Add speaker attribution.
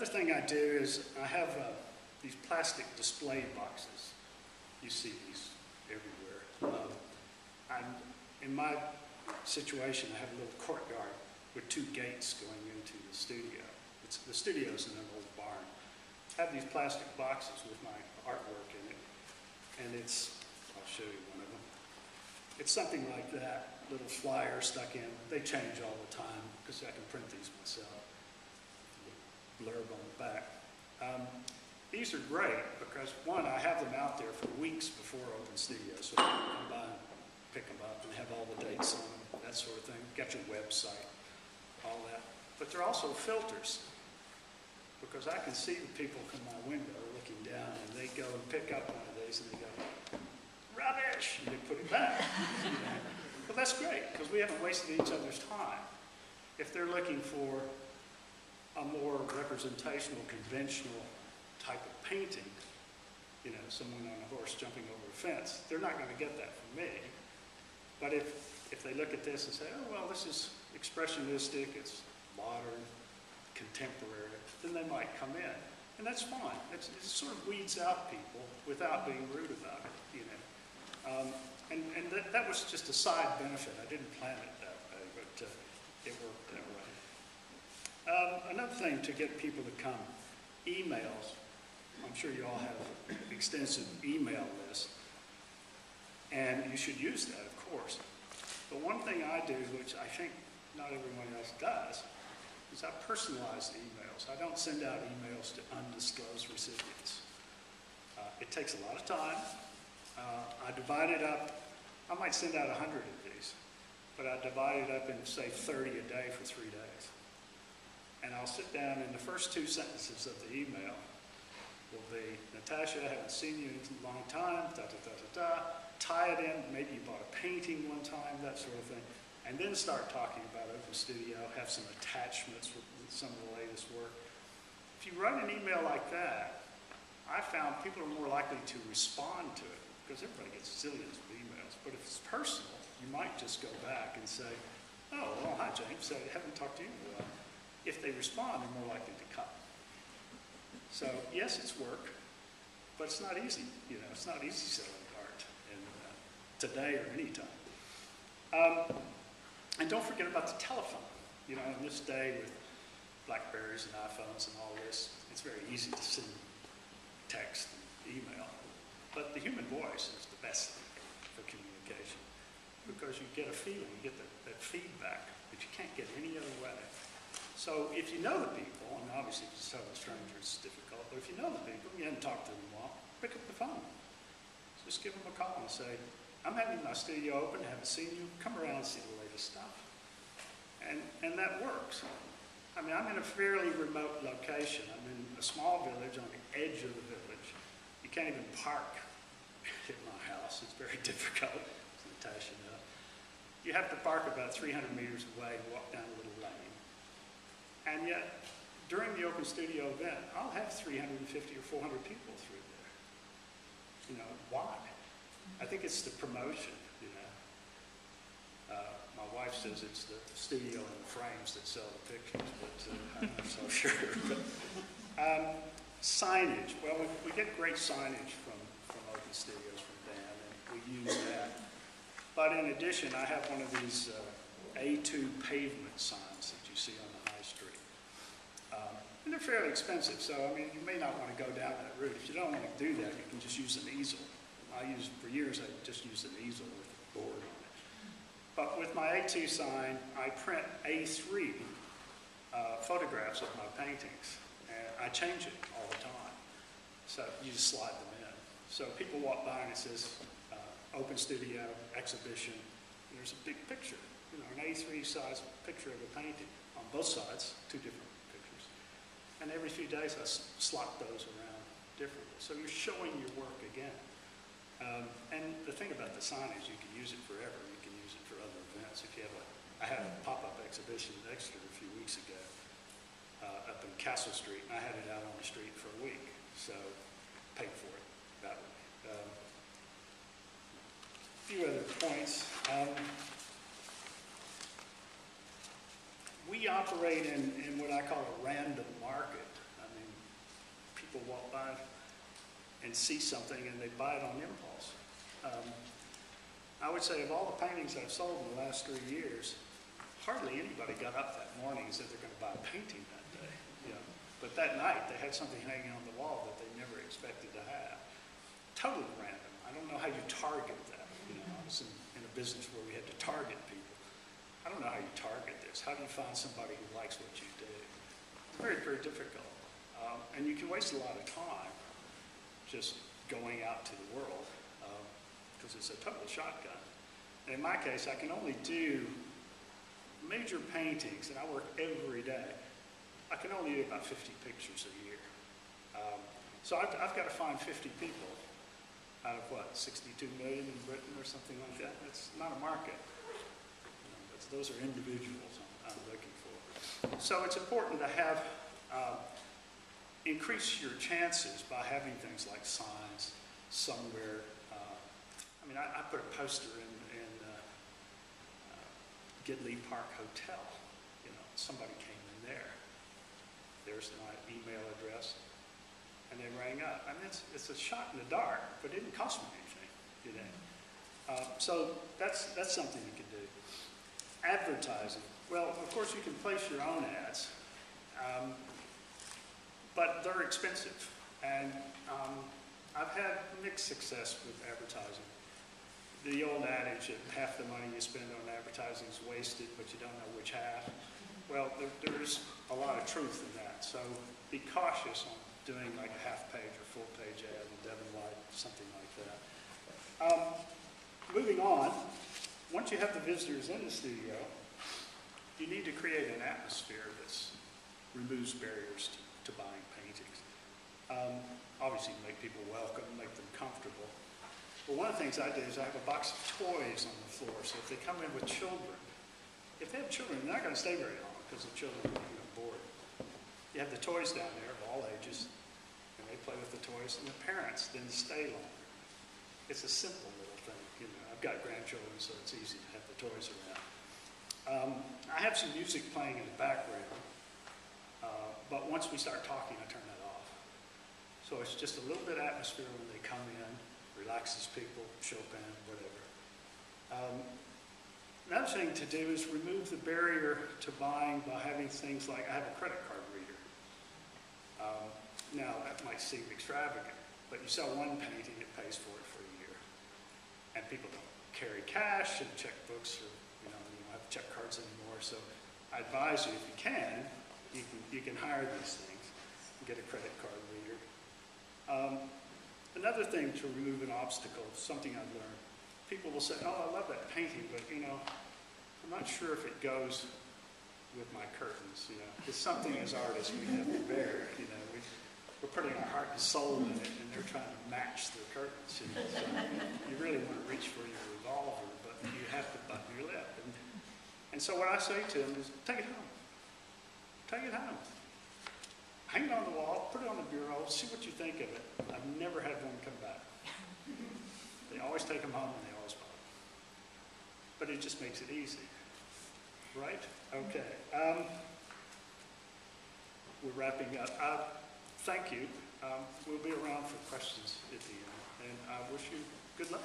Speaker 1: Another thing I do is I have these plastic display boxes. You see these everywhere. In my situation, I have a little courtyard with 2 gates going into the studio. The studio's in an old barn. I have these plastic boxes with my artwork in it, and I'll show you one of them. It's something like that, little flyer stuck in. They change all the time because I can print these myself. Blurb on the back. These are great because, one, I have them out there for weeks before Open Studios, so people can come by and pick them up and have all the dates on them, that sort of thing. Got your website, all that. But they're also filters because I can see the people come my window looking down and they go and pick up one of these and they go, rubbish, and they put it back. Well, that's great because we haven't wasted each other's time. If they're looking for a more representational, conventional type of painting, you know, someone on a horse jumping over a fence, they're not going to get that from me. But if they look at this and say, oh, well, this is expressionistic, it's modern, contemporary, then they might come in. And that's fine. It sort of weeds out people without being rude about it, you know. And that was just a side benefit. I didn't plan it that way, but it worked that way. Another thing to get people to come, emails. I'm sure you all have extensive email lists, and you should use that, of course. But one thing I do, which I think not everyone else does, is I personalize the emails. I don't send out emails to undisclosed recipients. It takes a lot of time. I divide it up. I might send out 100 of these, but I divide it up into, say, 30 a day for 3 days. And I'll sit down, and the first 2 sentences of the email will be, Natasha, I haven't seen you in a long time, tie it in, maybe you bought a painting one time, that sort of thing, and then start talking about Open Studio, have some attachments with some of the latest work. If you write an email like that, I found people are more likely to respond to it, because everybody gets zillions of emails, but if it's personal, you might just go back and say, oh, well, hi, James, I haven't talked to you in a while. If they respond, they're more likely to come. So, yes, it's work, but it's not easy. You know, it's not easy selling art today or any time. And don't forget about the telephone. You know, in this day with Blackberries and iPhones and all this, it's very easy to send text and email. But the human voice is the best thing for communication because you get a feeling, you get that feedback that you can't get any other way. So if you know the people, and obviously if you tell a stranger it's difficult, but if you know the people, you haven't talked to them in a while, pick up the phone. Just give them a call and say, I'm having my studio open, haven't seen you, come around and see the latest stuff. And that works. I mean, I'm in a fairly remote location. I'm in a small village on the edge of the village. You can't even park at my house. It's very difficult, as Natasha knows. You have to park about 300 meters away and walk down a little lane. And yet, during the Open Studio event, I'll have 350 or 400 people through there. You know, why? I think it's the promotion, you know. My wife says it's the studio and the frames that sell the pictures, but I'm not so sure. But, signage. Well, we get great signage from Open Studios from Dan, and we use that. But in addition, I have one of these A2 pavement signs that you see on the high street. And they're fairly expensive, so I mean, you may not want to go down that route. If you don't want to do that, you can just use an easel. For years, I just used an easel with a board on it. But with my A2 sign, I print A3 photographs of my paintings, and I change it all the time. So you just slide them in. So people walk by and it says, Open Studio, exhibition, and there's a big picture, you know, an A3 size picture of a painting on both sides, 2 different pictures. And every few days I slot those around differently. So you're showing your work again. And the thing about the sign is you can use it forever. You can use it for other events. If you have I had a pop-up exhibition at Exeter a few weeks ago up in Castle Street, and I had it out on the street for a week. So paid for it that way. A few other points. We operate in what I call a random market. I and see something and they buy it on impulse. I would say of all the paintings I've sold in the last 3 years, hardly anybody got up that morning and said they're going to buy a painting that day. You know. But that night they had something hanging on the wall that they never expected to have. Totally random. I don't know how you target that. You know, I was in a business where we had to target people. I don't know how you target this. How do you find somebody who likes what you do? It's very, very difficult. And you can waste a lot of time just going out to the world because it's a total shotgun. And in my case, I can only do major paintings, and I work every day. I can only do about 50 pictures a year. So I've got to find 50 people out of what, 62 million in Britain or something like that. That's not a market. You know, those are individuals I'm looking for. So it's important to have increase your chances by having things like signs somewhere. I mean, I put a poster in Gidley Park Hotel. You know, somebody came in there. There's my email address, and they rang up. I mean, it's a shot in the dark, but it didn't cost me anything, you know. So that's something you can do. Advertising. Well, of course, you can place your own ads. But they're expensive, and I've had mixed success with advertising. The old adage that half the money you spend on advertising is wasted, but you don't know which half. Well, there's a lot of truth in that, so be cautious on doing like a half-page or full-page ad in Devon Light, something like that. Moving on, once you have the visitors in the studio, you need to create an atmosphere that removes barriers to buying paintings. Obviously, make people welcome, make them comfortable. But one of the things I do is I have a box of toys on the floor, so if they come in with children, if they have children, they're not going to stay very long because the children will be bored. You have the toys down there of all ages, and they play with the toys, and the parents then stay longer. It's a simple little thing. You know, I've got grandchildren, so it's easy to have the toys around. I have some music playing in the background. But once we start talking, I turn that off. So it's just a little bit of atmosphere when they come in, relaxes people, Chopin, whatever. Another thing to do is remove the barrier to buying by having things like, I have a credit card reader. Now, that might seem extravagant, but you sell one painting, it pays for it for a year. And people don't carry cash and checkbooks, or you don't have check cards anymore. So I advise you, if you can, you can hire these things and get a credit card reader. Another thing to remove an obstacle, something I've learned, people will say, oh, I love that painting, but you know, I'm not sure if it goes with my curtains, you know. It's something as artists we have to bear, you know. We're putting our heart and soul in it, and they're trying to match the curtains, you know. So you really want to reach for your revolver, but you have to button your lip. And so what I say to them is, take it home. Take it home. Hang it on the wall, put it on the bureau, see what you think of it. I've never had one come back. They always take them home and they always buy them. But it just makes it easy. Right? Okay. We're wrapping up. Thank you. We'll be around for questions at the end. And I wish you good luck.